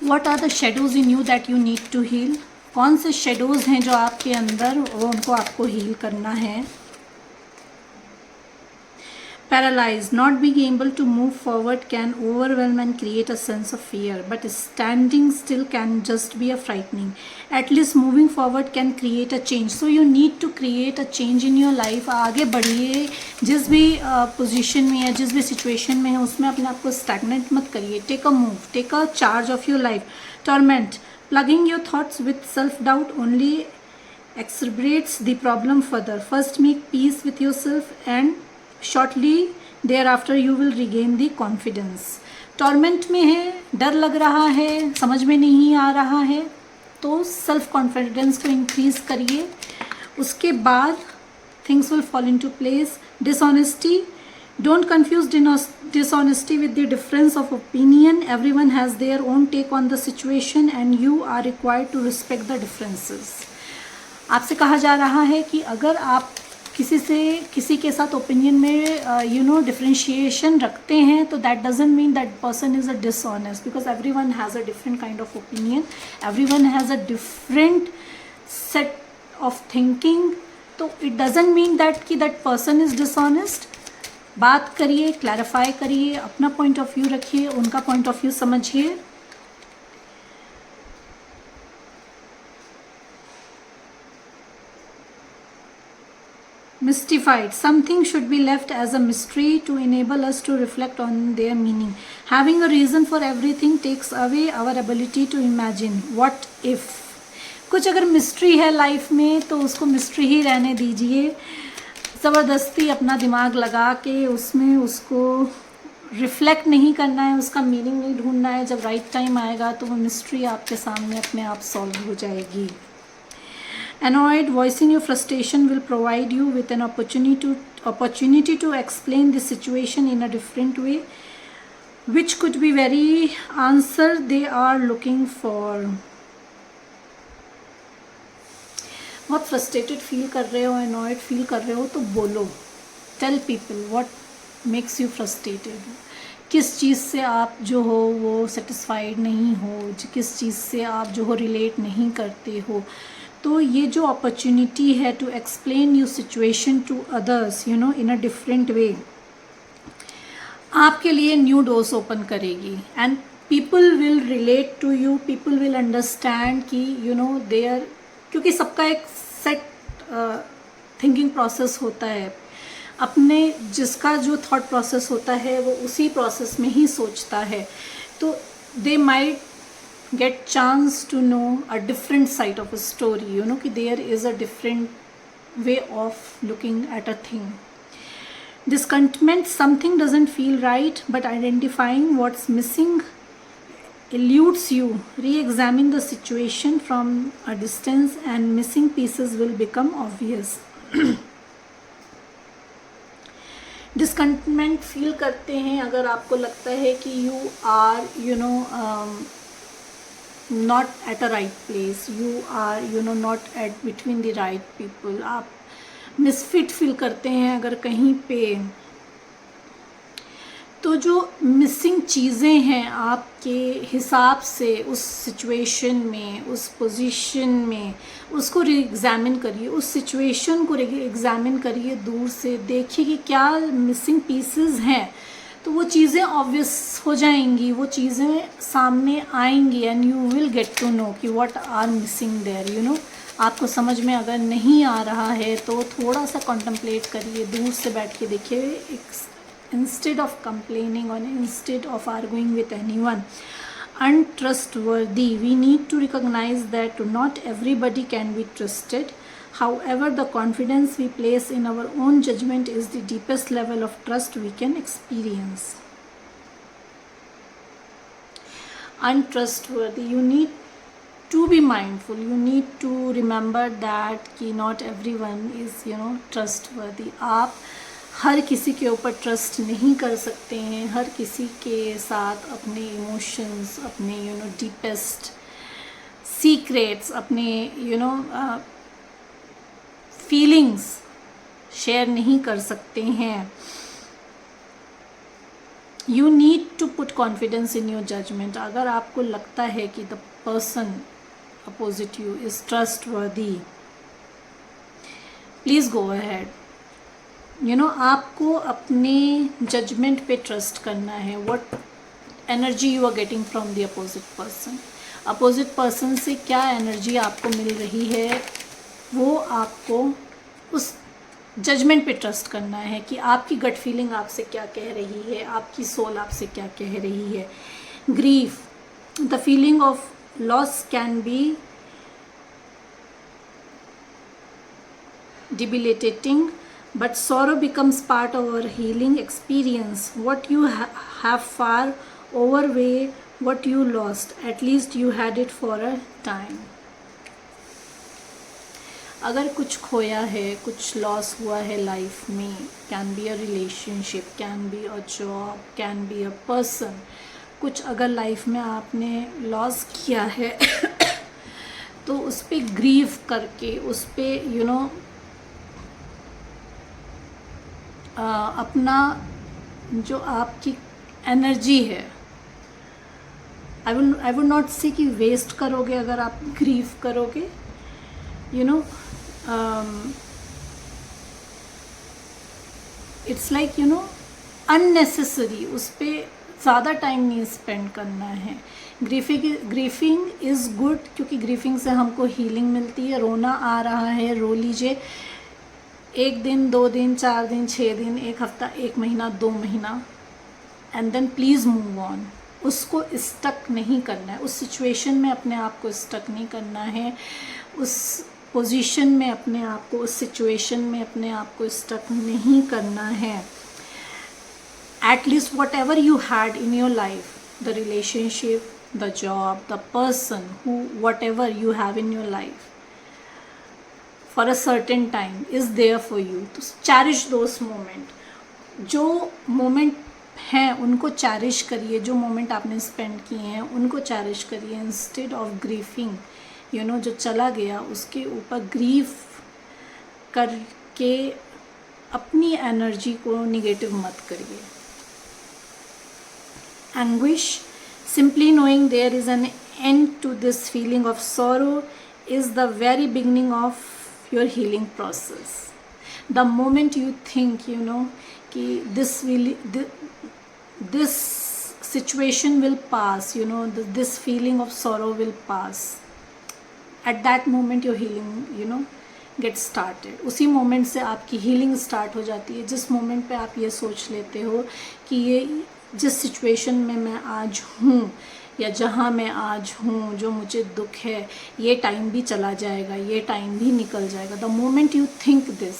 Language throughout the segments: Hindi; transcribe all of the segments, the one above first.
What are the shadows in you that you need to heal? कौन से शेडोज़ हैं जो आपके अंदर, वो उनको आपको हील करना है. Paralyzed, not being able to move forward can overwhelm and create a sense of fear, but standing still can just be a frightening. At least moving forward can create a change. So you need to create a change in your life. आगे बढ़िए, जिस भी पोजीशन में है, जिस भी सिचुएशन में है, उसमें अपने आप को स्टैग्नेंट मत करिए. Take a move, take a charge of your life. Torment, plugging your thoughts with self-doubt only exacerbates the problem further. First make peace with yourself and shortly thereafter you will regain the confidence. Torment में है, डर लग रहा है, समझ में नहीं आ रहा है, तो सेल्फ कॉन्फिडेंस को इंक्रीज करिए. उसके बाद things will fall into place. Dishonesty, don't confuse dishonesty with the difference of opinion. Everyone has their own take on the situation and you are required to respect the differences. आपसे कहा जा रहा है कि अगर आप किसी के साथ ओपिनियन में डिफरेंशिएशन रखते हैं, तो that doesn't mean that person is a dishonest, because everyone has a different kind of opinion, everyone has a different set of thinking. तो इट डजेंट मीन दैट कि दैट पर्सन इज़ डिसऑनेस्ट. बात करिए, क्लैरिफाई करिए, अपना पॉइंट ऑफ व्यू रखिए, उनका पॉइंट ऑफ व्यू समझिए. Mystified, something should be left as a mystery to enable us to reflect on their meaning. Having a reason for everything takes away our ability to imagine. What if? कुछ अगर मिस्ट्री है लाइफ में तो उसको मिस्ट्री ही रहने दीजिए. ज़बरदस्ती अपना दिमाग लगा के उसमें उसको रिफ्लेक्ट नहीं करना है, उसका मीनिंग नहीं ढूंढना है. जब राइट टाइम आएगा तो वो मिस्ट्री आपके सामने अपने आप सॉल्व हो जाएगी. Annoyed, voicing your frustration will provide you with an opportunity to explain the situation in a different way, which could be very answer they are looking for. बहुत फ्रस्ट्रेटेड फील कर रहे हो, अनॉयड फील कर रहे हो, तो बोलो. Tell people what makes you frustrated. किस चीज़ से आप जो हो वो सेटिस्फाइड नहीं हो, किस चीज़ से आप जो हो रिलेट नहीं करते हो. तो ये जो अपॉर्चुनिटी है to explain your situation to others in a different way, आपके लिए न्यू डोर्स ओपन करेगी. And people will relate to you, people will understand कि देयर, क्योंकि सबका एक सेट थिंकिंग प्रोसेस होता है. अपने जिसका जो थॉट प्रोसेस होता है वो उसी प्रोसेस में ही सोचता है. तो they might get chance to know a different side of a story, कि there is a different way of looking at a thing. Discontentment, something doesn't feel right, but identifying what's missing eludes you. Re-examine the situation from a distance and missing pieces will become obvious. Discontentment feel करते हैं अगर आपको लगता है कि you are not at a right place, you are not at between the right people. आप मिसफिट फील करते हैं अगर कहीं पे. तो जो मिसिंग चीज़ें हैं आपके हिसाब से उस सिचुएशन में, उस पोजीशन में, उसको री-एग्ज़ामिन करिए. उस सिचुएशन को री-एग्ज़ामिन करिए, दूर से देखिए कि क्या मिसिंग पीसेस हैं. तो वो चीज़ें ऑब्वियस हो जाएंगी, वो चीज़ें सामने आएंगी and you will get to know कि व्हाट आर मिसिंग देयर. आपको समझ में अगर नहीं आ रहा है तो थोड़ा सा कॉन्टम्पलेट करिए, दूर से बैठ के देखिए. इंस्टेड ऑफ कंप्लेनिंग और instead of arguing with anyone. Untrustworthy, we need to recognize that not everybody can be trusted. However, the confidence we place in our own judgment is the deepest level of trust we can experience. Untrustworthy, you need to be mindful, you need to remember that कि not everyone is trustworthy. आप हर किसी के ऊपर ट्रस्ट नहीं कर सकते हैं. हर किसी के साथ अपने इमोशंस, अपने डीपेस्ट सीक्रेट्स, अपने फीलिंग्स शेयर नहीं कर सकते हैं. You need to put confidence in your judgement. अगर आपको लगता है कि the person opposite you is trustworthy, please go ahead. आपको अपने जजमेंट पे ट्रस्ट करना है. What energy you are getting from the opposite person. Opposite person से क्या एनर्जी आपको मिल रही है, वो आपको उस जजमेंट पे ट्रस्ट करना है कि आपकी गट फीलिंग आपसे क्या कह रही है, आपकी सोल आपसे क्या कह रही है. Grief, the feeling of loss can be debilitating, but sorrow becomes part of our healing experience. What you have far overweigh what you lost. At least you had it for a time. अगर कुछ खोया है, कुछ लॉस हुआ है लाइफ में, can be a relationship, can be a job, can be a person, कुछ अगर लाइफ में आपने लॉस किया है तो उस पर ग्रीव करके, उस पर अपना जो आपकी एनर्जी है, आई वुड नॉट से कि वेस्ट करोगे. अगर आप ग्रीव करोगे, इट्स लाइक अननेसेसरी, उस पर ज़्यादा टाइम नहीं स्पेंड करना है. ग्रीफिंग इज़ गुड, क्योंकि ग्रीफिंग से हमको हीलिंग मिलती है. रोना आ रहा है, रो लीजिए. 1 दिन, 2 दिन, 4 दिन, 6 दिन, 1 हफ्ता, 1 महीना, 2 महीना, and then please move on. उसको स्टक नहीं करना है, उस सिचुएशन में अपने आप को स्टक नहीं करना है, उस पोजीशन में अपने आप को, उस सिचुएशन में अपने आप को स्टक नहीं करना है. At least what ever you had in your life, the relationship, the job, the person who, what ever you have in your life for a certain time is there for you. तो cherish those moment. जो मोमेंट हैं उनको चैरिश करिए. जो मोमेंट आपने स्पेंड किए हैं उनको चैरिश करिए, इंस्टेड ऑफ ग्रीफिंग. जो चला गया उसके ऊपर ग्रीफ करके अपनी एनर्जी को निगेटिव मत करिए. Anguish, simply knowing there is an end to this feeling of sorrow is the very beginning of your healing process. The moment you think कि this situation will pass, this feeling of sorrow will pass, at that moment your healing get started. उसी मोमेंट से आपकी हीलिंग स्टार्ट हो जाती है. जिस मोमेंट पे आप ये सोच लेते हो कि ये जिस सिचुएशन में मैं आज हूँ या जहाँ मैं आज हूँ, जो मुझे दुख है, ये टाइम भी चला जाएगा, ये टाइम भी निकल जाएगा. The moment you think this,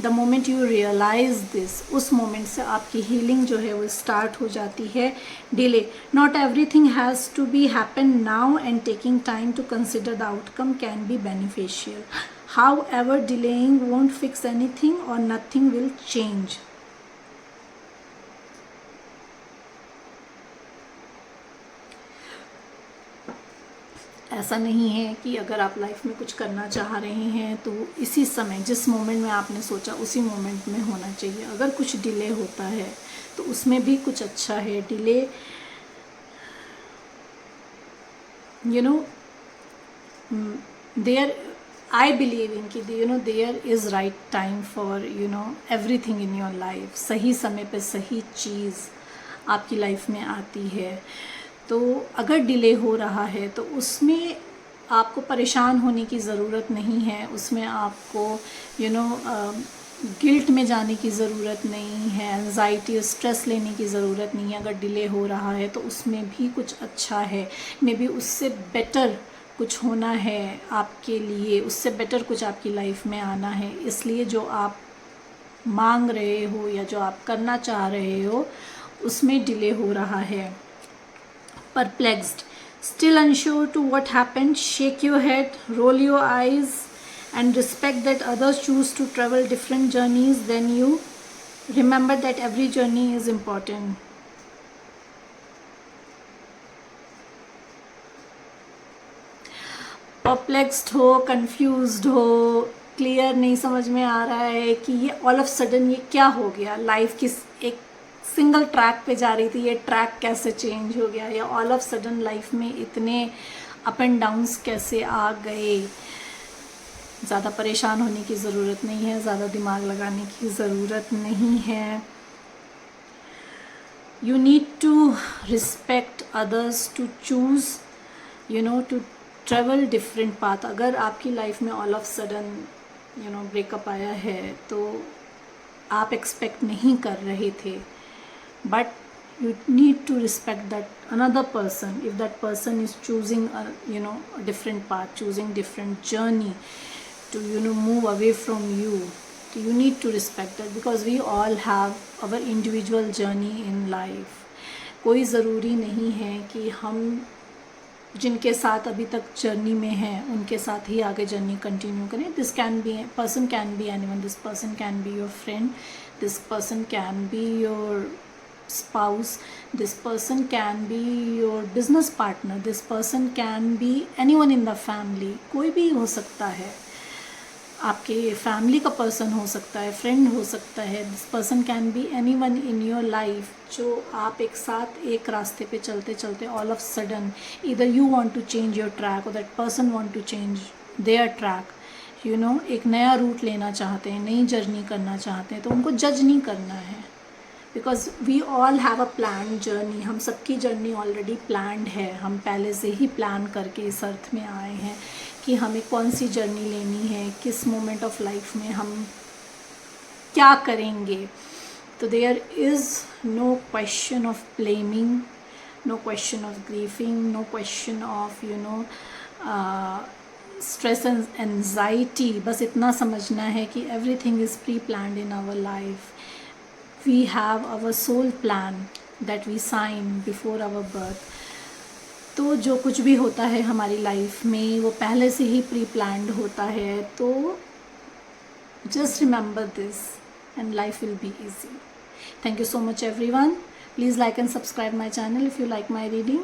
the moment you realise this, उस मोमेंट से आपकी हीलिंग जो है वो स्टार्ट हो जाती है. Delay, not everything has to be happen now and taking time to consider the outcome can be beneficial. However, delaying won't fix anything or nothing will change. ऐसा नहीं है कि अगर आप लाइफ में कुछ करना चाह रहे हैं तो इसी समय, जिस मोमेंट में आपने सोचा उसी मोमेंट में होना चाहिए. अगर कुछ डिले होता है तो उसमें भी कुछ अच्छा है. Delay there, I believe in कि there is right time for everything in your life. सही समय पे सही चीज़ आपकी लाइफ में आती है. तो अगर डिले हो रहा है तो उसमें आपको परेशान होने की ज़रूरत नहीं है. उसमें आपको गिल्ट में जाने की ज़रूरत नहीं है, एंजाइटी और स्ट्रेस लेने की ज़रूरत नहीं है. अगर डिले हो रहा है तो उसमें भी कुछ अच्छा है. मे बी उससे बेटर कुछ होना है आपके लिए, उससे बेटर कुछ आपकी लाइफ में आना है. इसलिए जो आप मांग रहे हो या जो आप करना चाह रहे हो उसमें डिले हो रहा है. Perplexed, still unsure to what happened, shake your head, roll your eyes and respect that others choose to travel different journeys than you. Remember that every journey is important. Perplexed हो, कंफ्यूज्ड हो, क्लियर नहीं समझ में आ रहा है कि ये ऑल ऑफ सडन ये क्या हो गया. लाइफ की एक सिंगल ट्रैक पे जा रही थी, ये ट्रैक कैसे चेंज हो गया, या ऑल ऑफ सडन लाइफ में इतने अप एंड डाउन्स कैसे आ गए। ज़्यादा परेशान होने की ज़रूरत नहीं है, ज़्यादा दिमाग लगाने की ज़रूरत नहीं है। You need to respect others to choose, to travel different path। अगर आपकी लाइफ में ऑल ऑफ सडन ब्रेकअप आया है तो आप एक्सपेक्ट नहीं कर रहे थे, but you need to respect that another person, if that person is choosing a different path, choosing different journey to move away from you, so you need to respect that, because we all have our individual journey in life। कोई ज़रूरी नहीं है कि हम जिनके साथ अभी तक जर्नी में हैं उनके साथ ही आगे जर्नी कंटिन्यू करें। This can be person can be anyone, this person can be your friend, this person can be your spouse, this person can be your business partner, this person can be anyone in the family। कोई भी हो सकता है, आपके फैमिली का पर्सन हो सकता है, फ्रेंड हो सकता है। This person can be anyone in your life, जो आप एक साथ एक रास्ते पे चलते चलते ऑल ऑफ सडन इधर you want to change your track और that person want to change their track. एक नया रूट लेना चाहते हैं, नई जर्नी करना चाहते हैं, तो उनको जज नहीं करना है, because we all have a plan journey. हम सबकी जर्नी ऑलरेडी प्लान्ड है, हम पहले से ही प्लान करके इस अर्थ में आए हैं कि हमें कौन सी जर्नी लेनी है, किस मोमेंट ऑफ लाइफ में हम क्या करेंगे। तो there is no question of blaming, no question of grieving, no question of stress and anxiety. बस इतना समझना है कि everything is pre planned in our life. We have our soul plan that we sign before our birth। तो जो कुछ भी होता है हमारी लाइफ में वो पहले से ही प्री प्लान्ड होता है। तो just remember this and life will be easy। Thank you so much everyone। Please like and subscribe my channel if you like my reading।